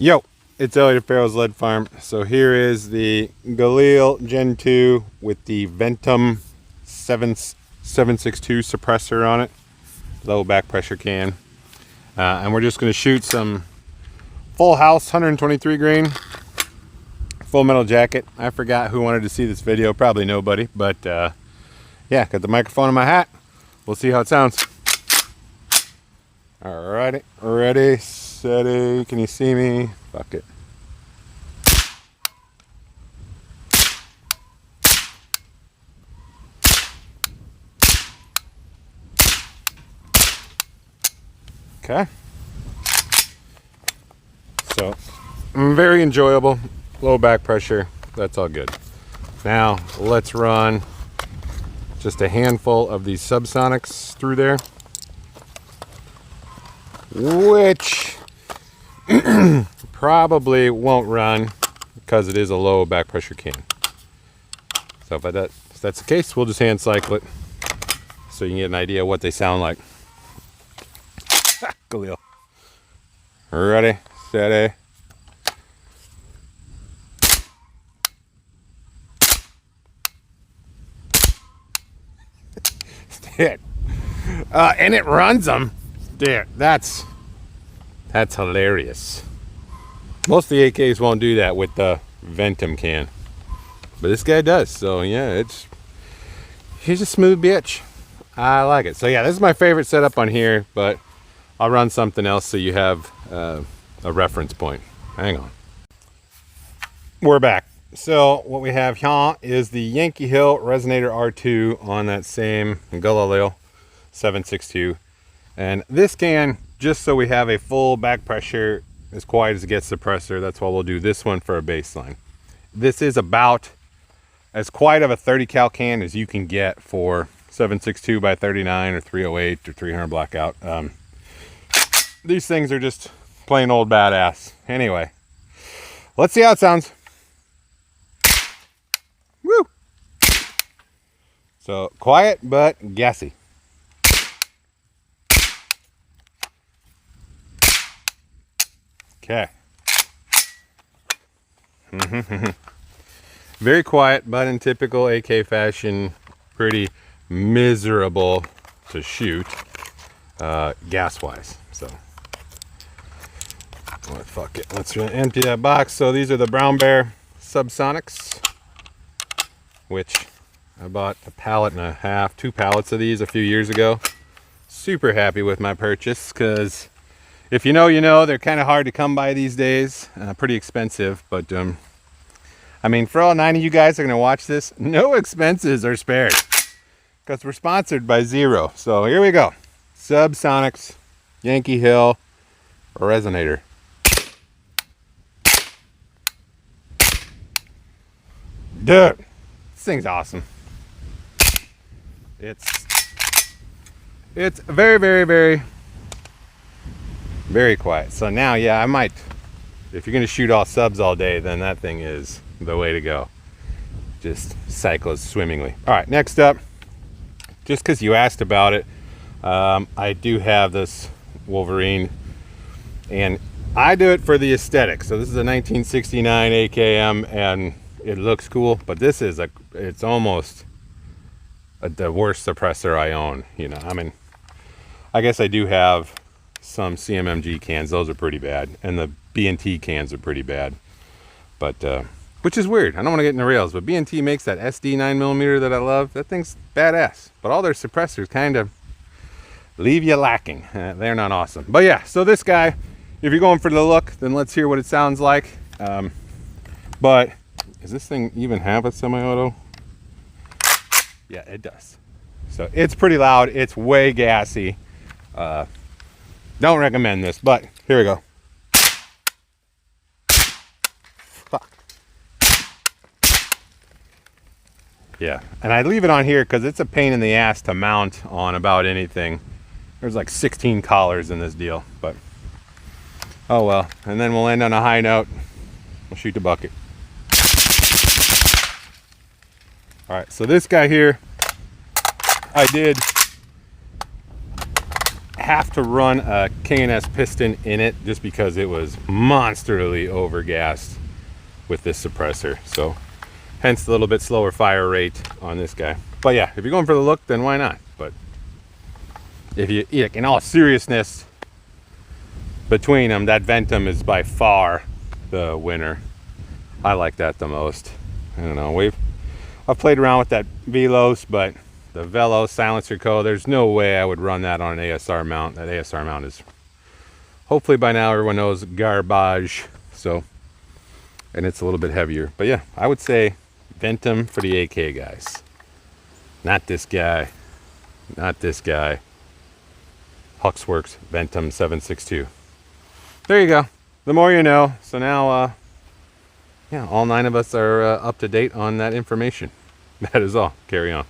Yo, it's Elliot at Farrell's Lead Farm. So here is the Galil Gen 2 with the Ventum 762 suppressor on it. Low back pressure can. And we're just going to shoot some full house 123 grain full metal jacket. I forgot who wanted to see this video. Probably nobody. But yeah, got the microphone in my hat. We'll see how it sounds. Alrighty, ready, steady. Can you see me? Fuck it. Okay. So, very enjoyable. Low back pressure. That's all good. Now, let's run just a handful of these SubSonics through there, which probably won't run because it is a low back pressure can. So if that's the case, we'll just hand cycle it so you can get an idea of what they sound like. Galil. Ready, steady. Dude. And it runs them. Dude, that's hilarious. Most of the AKs won't do that with the Ventum can, but this guy does. So yeah, he's a smooth bitch. I like it. So yeah, this is my favorite setup on here, but I'll run something else so you have a reference point. Hang on. We're back. So what we have here is the Yankee Hill Resonator R2 on that same Galil 762. And this can, just so we have a full back pressure, as quiet as it gets suppressor, that's why we'll do this one for a baseline. This is about as quiet of a 30 cal can as you can get for 762 by 39 or 308 or 300 blackout. These things are just plain old badass. Anyway, let's see how it sounds. Woo! So quiet but gassy. Okay. Very quiet, but in typical AK fashion, pretty miserable to shoot gas-wise. So, well, fuck it. Let's empty that box. So these are the Brown Bear SubSonics, which I bought a pallet and a half, 2 pallets of these a few years ago. Super happy with my purchase because if you know, you know. They're kind of hard to come by these days. Pretty expensive, but I mean, for all 9 of you guys that are going to watch this, no expenses are spared because we're sponsored by Zero. So here we go. SubSonics, Yankee Hill Resonator. Dude, this thing's awesome. It's very, very, very, very quiet. So now, yeah, I might, if you're going to shoot all subs all day, then that thing is the way to go. Just cycles swimmingly. All right, next up, just because you asked about it, I do have this Wolverine, and I do it for the aesthetic. So this is a 1969 AKM, and it looks cool, but this is it's almost the worst suppressor I own. You know, I mean, I guess I do have some CMMG cans. Those are pretty bad, and the B&T cans are pretty bad, but which is weird. I don't want to get in the rails, but B&T makes that SD 9mm that I love. That thing's badass, but all their suppressors kind of leave you lacking. They're not awesome. But yeah, so this guy, if you're going for the look, then let's hear what it sounds like. But does this thing even have a semi-auto? Yeah, it does. So it's pretty loud. It's way gassy. Don't recommend this, but here we go. Fuck. Yeah, and I leave it on here because it's a pain in the ass to mount on about anything. There's like 16 collars in this deal, but oh well. And then we'll end on a high note. We'll shoot the bucket. All right, so this guy here, I did have to run a K&S piston in it just because it was monsterly overgassed with this suppressor. So hence the little bit slower fire rate on this guy. But yeah, if you're going for the look, then why not? But if you, in all seriousness, between them, that Ventum is by far the winner. I like that the most. I don't know, I've played around with that Velos, but the Velo Silencer Co, there's no way I would run that on an ASR mount. That ASR mount is, hopefully by now everyone knows, garbage. So, and it's a little bit heavier. But yeah, I would say Ventum for the AK guys. Not this guy. Not this guy. Huxwrks Ventum 762. There you go. The more you know. So now, yeah, all 9 of us are up to date on that information. That is all. Carry on.